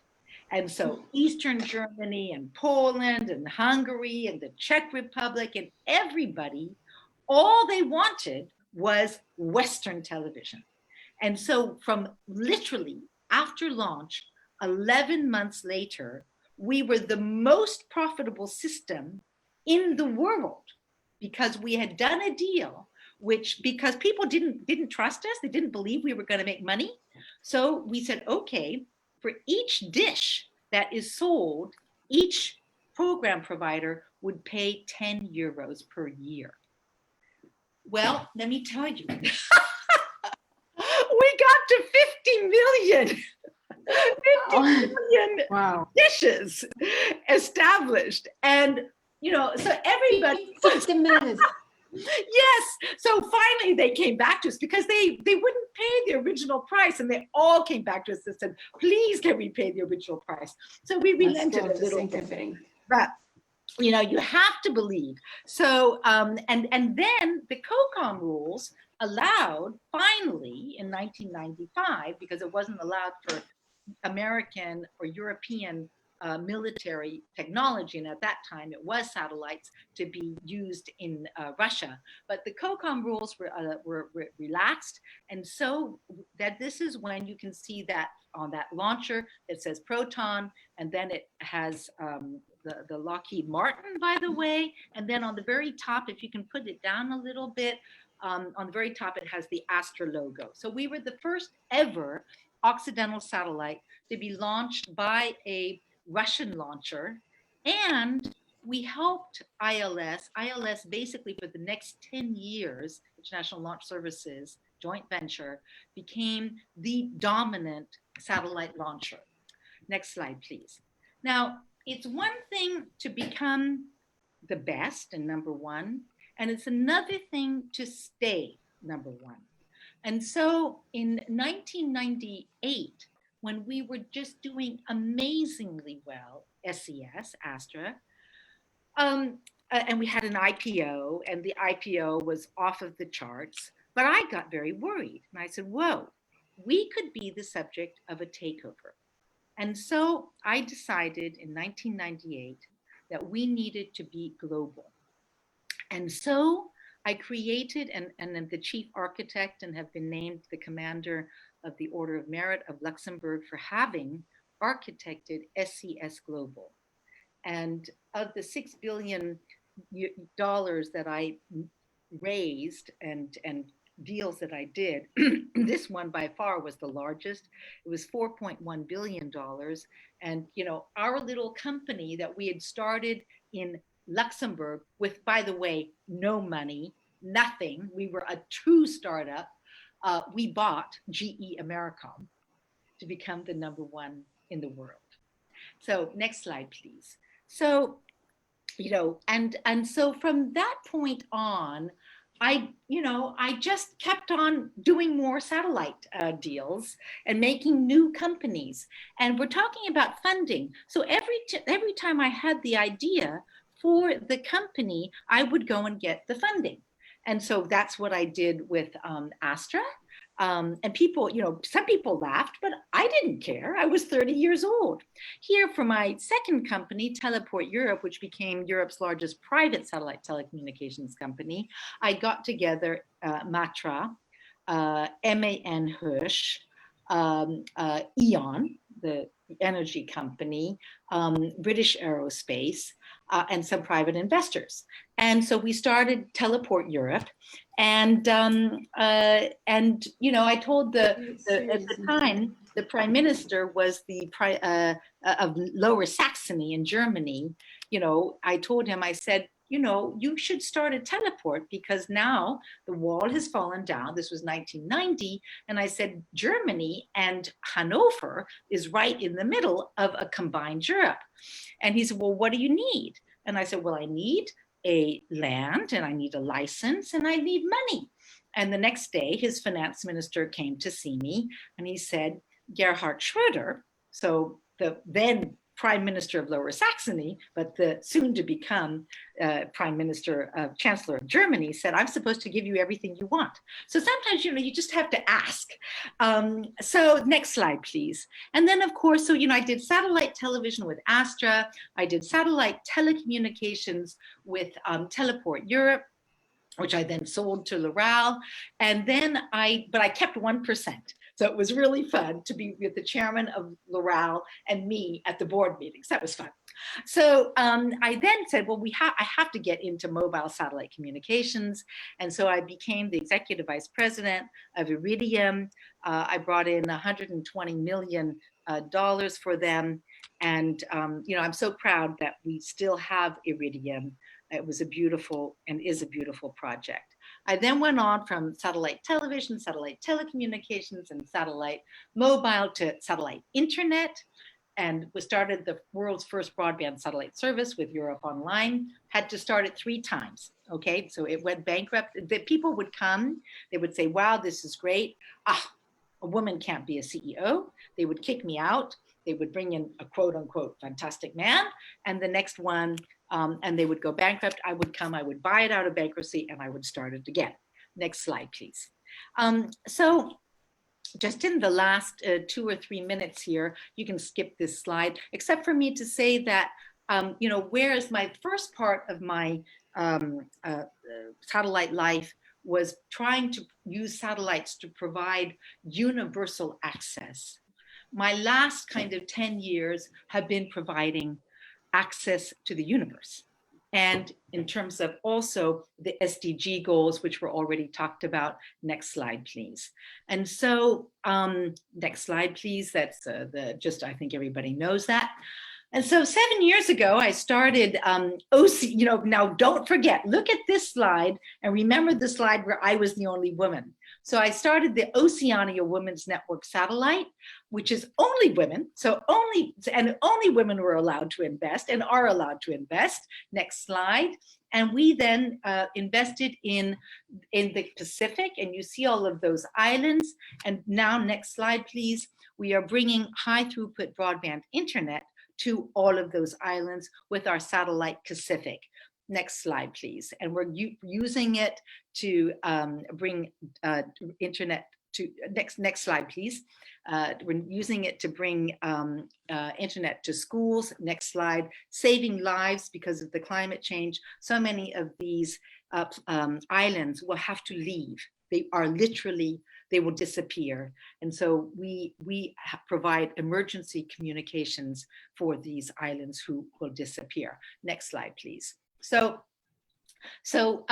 And so Eastern Germany and Poland and Hungary and the Czech Republic and everybody, all they wanted was Western television. And so from literally after launch, 11 months later, we were the most profitable system in the world because we had done a deal because people didn't trust us, they didn't believe we were going to make money. So we said, okay, for each dish that is sold, each program provider would pay 10 euros per year. Well, let me tell you, we got to 50 million. 50 million dishes established. And, so everybody. 50 minutes. Yes. So finally they came back to us because they wouldn't pay the original price, and they all came back to us and said, please, can we pay the original price? So we relented a little bit. But you have to believe. So and then the COCOM rules allowed finally in 1995, because it wasn't allowed for American or European military technology, and at that time it was satellites, to be used in Russia. But the COCOM rules were relaxed, and so that this is when you can see that on that launcher it says Proton, and then it has the Lockheed Martin, by the way, and then on the very top, if you can put it down a little bit, on the very top it has the Astra logo. So we were the first ever Occidental satellite to be launched by a Russian launcher, and we helped ILS basically for the next 10 years, International Launch Services joint venture, became the dominant satellite launcher. Next slide, please. Now, it's one thing to become the best and number one, and it's another thing to stay number one. And so in 1998, when we were just doing amazingly well, SES, Astra, and we had an IPO, and the IPO was off of the charts, but I got very worried. And I said, whoa, we could be the subject of a takeover. And so I decided in 1998 that we needed to be global. And so I created and am the chief architect and have been named the commander of the Order of Merit of Luxembourg for having architected SES Global. And of the 6 billion dollars that I raised and deals that I did, this one by far was the largest. It was $4.1 billion. And, you know, our little company that we had started in Luxembourg with, by the way, no money, nothing. We were a true startup. We bought GE Americom to become the #1 in the world. So next slide, please. So, you know, and so from that point on, I just kept on doing more satellite deals and making new companies. And we're talking about funding. So every time I had the idea for the company, I would go and get the funding. And so that's what I did with Astra. And people, you know, some people laughed, but I didn't care. I was 30 years old. Here for my second company, Teleport Europe, which became Europe's largest private satellite telecommunications company, I got together Matra, MAN Hirsch, E.ON, the energy company, British Aerospace, and some private investors. And so we started Teleport Europe. And you know, I told at the time, the prime minister was of Lower Saxony in Germany. You know, I told him, I said, you know, you should start a teleport because now the wall has fallen down. This was 1990. And I said, Germany and Hanover is right in the middle of a combined Europe. And he said, well, what do you need? And I said, well, I need a land and I need a license and I need money. And the next day, his finance minister came to see me and he said, Gerhard Schröder, so the then Prime Minister of Lower Saxony, but the soon to become Prime Minister, Chancellor of Germany, said, I'm supposed to give you everything you want. So sometimes, you know, you just have to ask. So next slide, please. And then of course, so, you know, I did satellite television with Astra. I did satellite telecommunications with Teleport Europe, which I then sold to L'Oreal. And then but I kept 1%. So it was really fun to be with the chairman of L'Oreal and me at the board meetings. That was fun. So I then said, well, I have to get into mobile satellite communications. And so I became the executive vice president of Iridium. I brought in $120 million for them. And, you know, I'm so proud that we still have Iridium. It was a beautiful and is a beautiful project. I then went on from satellite television, satellite telecommunications, and satellite mobile to satellite internet, and we started the world's first broadband satellite service with Europe Online. Had to start it 3 times, okay? So it went bankrupt. The people would come, they would say, wow, this is great. A woman can't be a CEO. They would kick me out. They would bring in a quote unquote fantastic man, and the next one, and they would go bankrupt. I would come, I would buy it out of bankruptcy, and I would start it again. Next slide, please. So just in the last 2 or 3 minutes here, you can skip this slide, except for me to say that, you know, whereas my first part of my satellite life was trying to use satellites to provide universal access, my last kind of 10 years have been providing access to the universe. And in terms of also the SDG goals, which were already talked about. Next slide, please. And so next slide, please. That's I think everybody knows that. And so 7 years ago, I started you know, now don't forget, look at this slide and remember the slide where I was the only woman. So I started the Oceania Women's Network satellite, which is only women. So only women were allowed to invest and are allowed to invest. Next slide. And we then invested in the Pacific, and you see all of those islands. And now next slide, please. We are bringing high throughput broadband internet to all of those islands with our satellite Pacific. Next slide, please. And we're using it to bring internet to, next slide, please. We're using it to bring internet to schools. Next slide. Saving lives because of the climate change. So many of these islands will have to leave. They are literally, they will disappear. And so we provide emergency communications for these islands who will disappear. Next slide, please. So So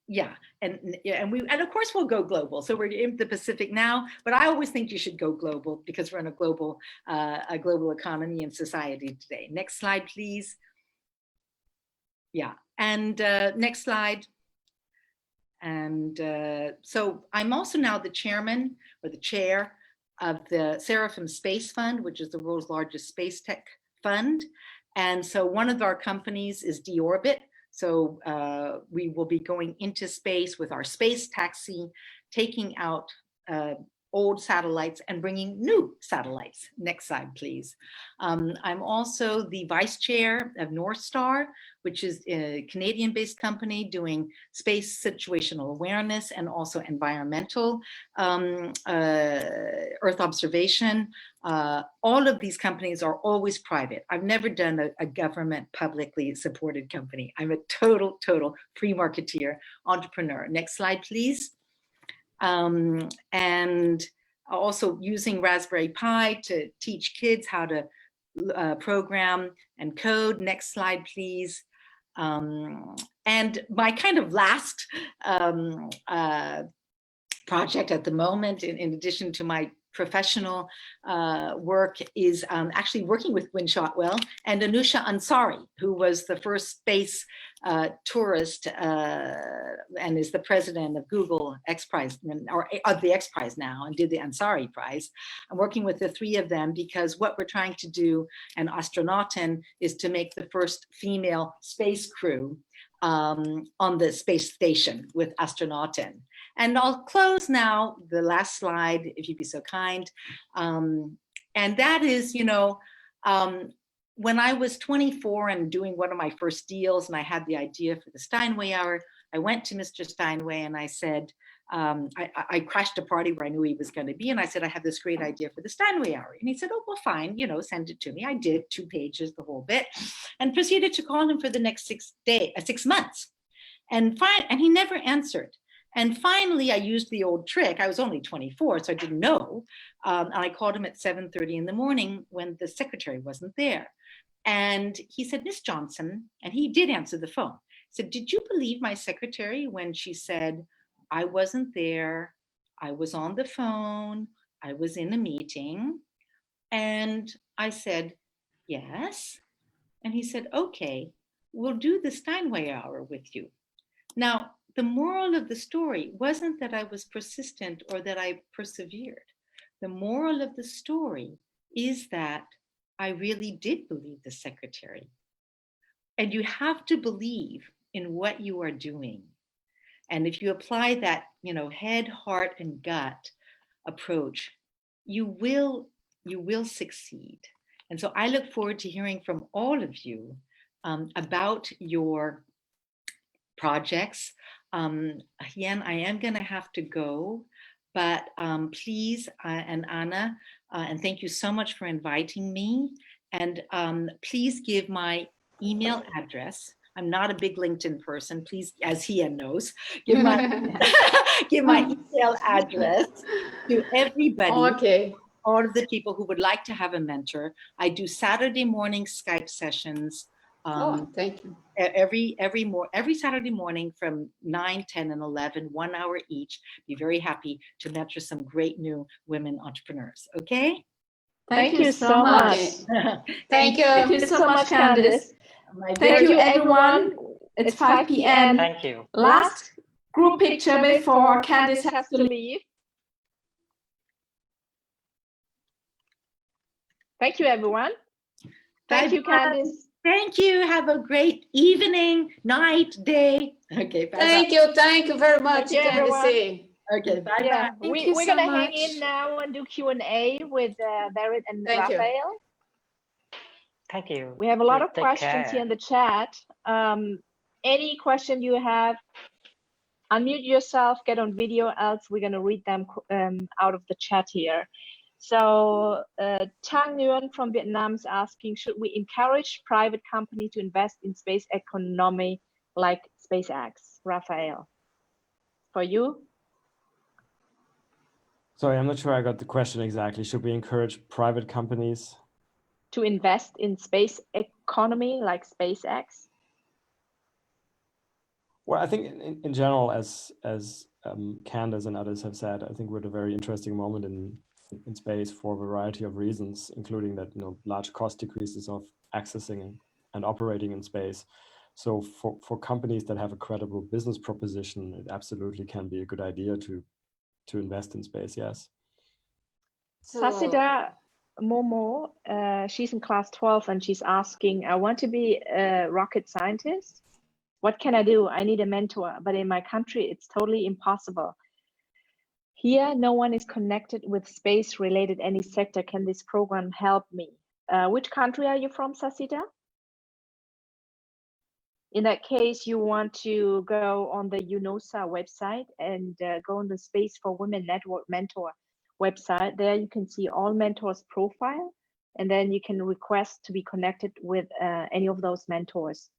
yeah, and of course we'll go global. So we're in the Pacific now, but I always think you should go global because we're in a global economy and society today. Next slide, please. Yeah, and next slide. And so I'm also now the chairman or the chair of the Seraphim Space Fund, which is the world's largest space tech fund. And so one of our companies is deorbit. So we will be going into space with our space taxi, taking out old satellites and bringing new satellites. Next slide, please. I'm also the vice chair of North Star, which is a Canadian-based company doing space situational awareness and also environmental Earth observation. All of these companies are always private. I've never done a government publicly supported company. I'm a total free marketeer entrepreneur. Next slide, please. And also using Raspberry Pi to teach kids how to program and code. Next slide, please. And my kind of last project at the moment, in addition to my professional work, is actually working with Gwynne Shotwell and Anusha Ansari, who was the first space tourist and is the president of Google X Prize, or of the X Prize now, and did the Ansari Prize. I'm working with the three of them because what we're trying to do, and Astronauten, is to make the first female space crew on the space station with Astronauten. And I'll close now, the last slide, if you'd be so kind. And that is, you know, when I was 24 and doing one of my first deals, and I had the idea for the Steinway Hour, I went to Mr. Steinway and I said, I crashed a party where I knew he was going to be. And I said, I have this great idea for the Steinway Hour. And he said, oh, well, fine, you know, send it to me. I did 2 pages, the whole bit, and proceeded to call him for the next 6 months. And he never answered. And finally, I used the old trick. I was only 24, so I didn't know. And I called him at 7:30 in the morning when the secretary wasn't there. And he said, Miss Johnson, and he did answer the phone. He said, did you believe my secretary when she said, I wasn't there, I was on the phone, I was in a meeting? And I said, yes. And he said, okay, we'll do the Steinway Hour with you. Now, the moral of the story wasn't that I was persistent or that I persevered. The moral of the story is that I really did believe the secretary. And you have to believe in what you are doing. And if you apply that, you know, head, heart, and gut approach, you will succeed. And so I look forward to hearing from all of you about your projects. Again, I am going to have to go, but please, and Anna, and thank you so much for inviting me. And please give my email address. I'm not a big LinkedIn person. Please, as Hien knows, give my give my email address to everybody. Okay. All of the people who would like to have a mentor. I do Saturday morning Skype sessions. Thank you. Every Saturday morning from 9, 10, and 11, 1 hour each. Be very happy to mentor some great new women entrepreneurs. Okay. Thank you so much. Thank you. Thank you so much, Candice. Thank you, everyone. It's 5 p.m. Thank you. Last group picture before Candice has to leave. Thank you, everyone. Thank you, Candice. Thank you. Have a great evening, night, day. Okay. Bye. Thank you very much, Candice. Okay. Bye. Yeah, Bye. we're gonna hang in now and do Q&A with Berit and Raphael. Thank you. We have a lot of Take questions care. here in the chat. Any question you have, unmute yourself, get on video, else we're gonna read them out of the chat here. So Tang Nguyen from Vietnam is asking, should we encourage private company to invest in space economy like SpaceX? Raphael, for you? Sorry, I'm not sure I got the question exactly. Should we encourage private companies to invest in space economy like SpaceX? Well, I think in general, as Candace and others have said, I think we're at a very interesting moment in space for a variety of reasons, including that large cost decreases of accessing and operating in space. So for companies that have a credible business proposition, it absolutely can be a good idea to invest in space. Yes. Sasida Momo, she's in class 12 and she's asking, I want to be a rocket scientist. What can I do? I need a mentor, but in my country, it's totally impossible. Here, no one is connected with space related any sector. Can this program help me? Which country are you from, Sasida? In that case, you want to go on the UNOSA website and go on the Space for Women Network Mentor website. There you can see all mentors' profile, and then you can request to be connected with any of those mentors.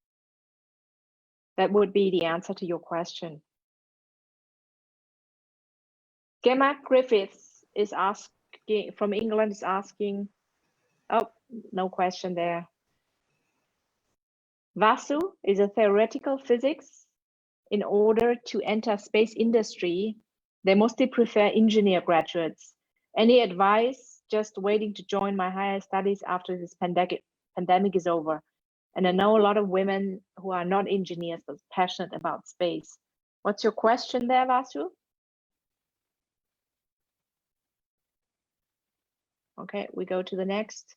That would be the answer to your question. Gemma Griffiths is asking, from England, is asking, oh, no question there. Vasu is a theoretical physics. In order to enter space industry, they mostly prefer engineer graduates. Any advice? Just waiting to join my higher studies after this pandemic is over. And I know a lot of women who are not engineers but passionate about space. What's your question there, Vasu? Okay, we go to the next.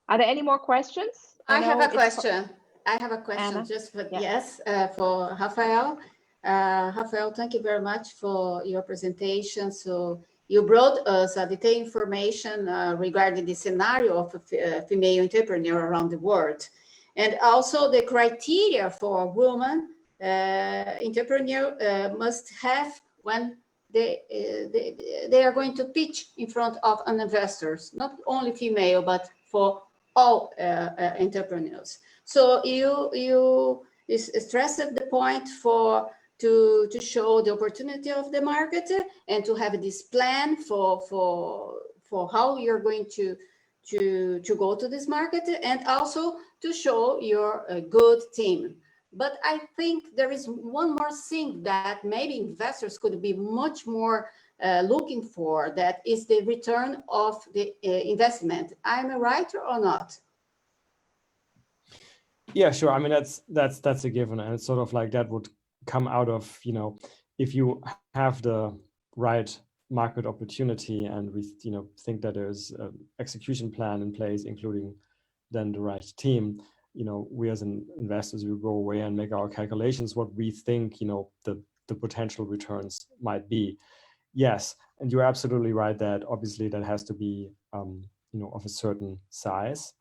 Are there any more questions? I have a question. I have a question Anna? just for, Yeah. yes, for Rafael. Rafael, thank you very much for your presentation. So you brought us detailed information regarding the scenario of a female entrepreneur around the world, and also the criteria for a woman entrepreneur must have when they are going to pitch in front of an investors, not only female, but for all entrepreneurs. So you stressed the point to show the opportunity of the market and to have this plan for how you're going to go to this market, and also to show your good team. But I think there is one more thing that maybe investors could be much more looking for, that is the return of the investment. Am I right or not? Yeah, sure. I mean, that's a given, and it's sort of like that would come out of, if you have the right market opportunity, and we think that there's an execution plan in place, including then the right team. We as investors, we go away and make our calculations what we think the potential returns might be. Yes, and you're absolutely right that obviously that has to be of a certain size.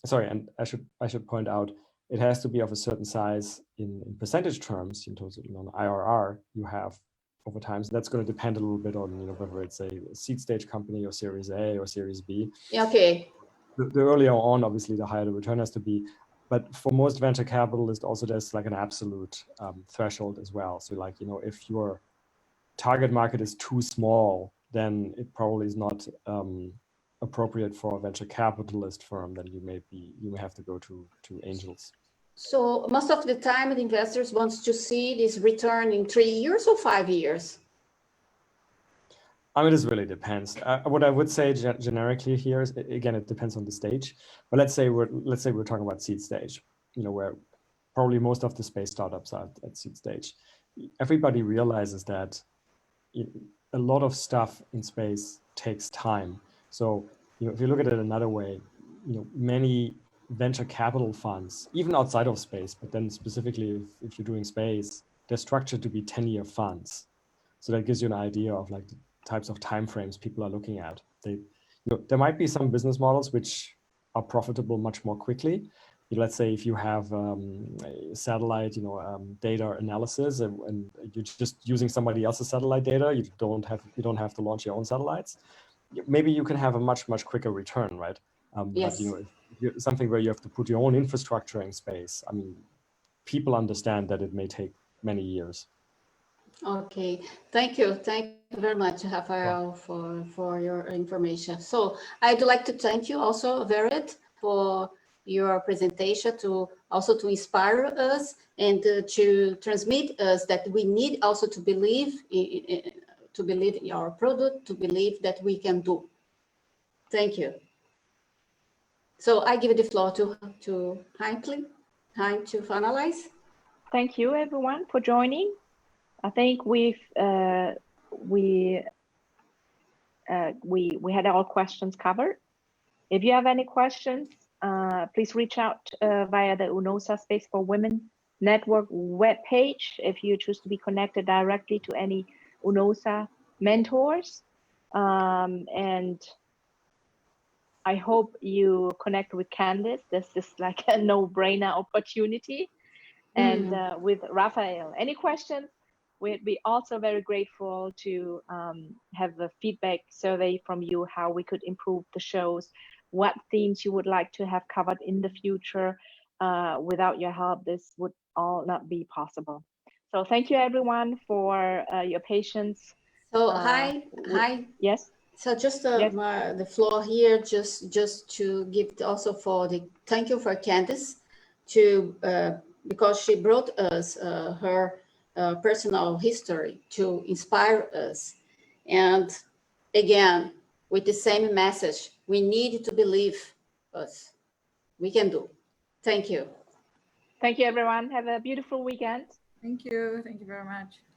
Sorry, and I should point out, it has to be of a certain size in percentage terms, in terms of IRR you have over time. So that's going to depend a little bit on whether it's a seed stage company or Series A or Series B. Okay. The earlier on, obviously, the higher the return has to be. But for most venture capitalists, also there's like an absolute threshold as well. So like, if your target market is too small, then it probably is not appropriate for a venture capitalist firm. Then you may have to go to angels. So most of the time, the investors wants to see this return in 3 years or 5 years. I mean, this really depends. What I would say generically here is, again, it depends on the stage. But let's say we're talking about seed stage, where probably most of the space startups are at seed stage. Everybody realizes that a lot of stuff in space takes time. So, if you look at it another way, many venture capital funds, even outside of space, but then specifically if you're doing space, they're structured to be 10-year funds. So that gives you an idea of like the types of timeframes people are looking at. There might be some business models which are profitable much more quickly. Let's say if you have satellite, data analysis, and you're just using somebody else's satellite data, you don't have to launch your own satellites. Maybe you can have a much quicker return, right? Yes. But if something where you have to put your own infrastructure in space, I mean, people understand that it may take many years. Okay, thank you very much, Rafael, for your information. So I'd like to thank you also, Vered, for your presentation to also to inspire us and to transmit us that we need also to believe in our product, to believe that we can do. Thank you. So I give the floor to Hein to finalize. Thank you, everyone, for joining. I think we had all questions covered. If you have any questions, please reach out via the UNOSA Space for Women Network webpage if you choose to be connected directly to any UNOSA mentors. And I hope you connect with Candice. This is like a no-brainer opportunity. And with Raphael, any questions? We'd be also very grateful to have a feedback survey from you, how we could improve the shows, what themes you would like to have covered in the future. Without your help, this would all not be possible. So thank you, everyone, for your patience. So hi. Yes. So just yes. The floor here, just to give also for the thank you for Candice to because she brought us her personal history to inspire us, and again with the same message, we need to believe us. We can do. Thank you. Thank you, everyone. Have a beautiful weekend. Thank you. Thank you very much.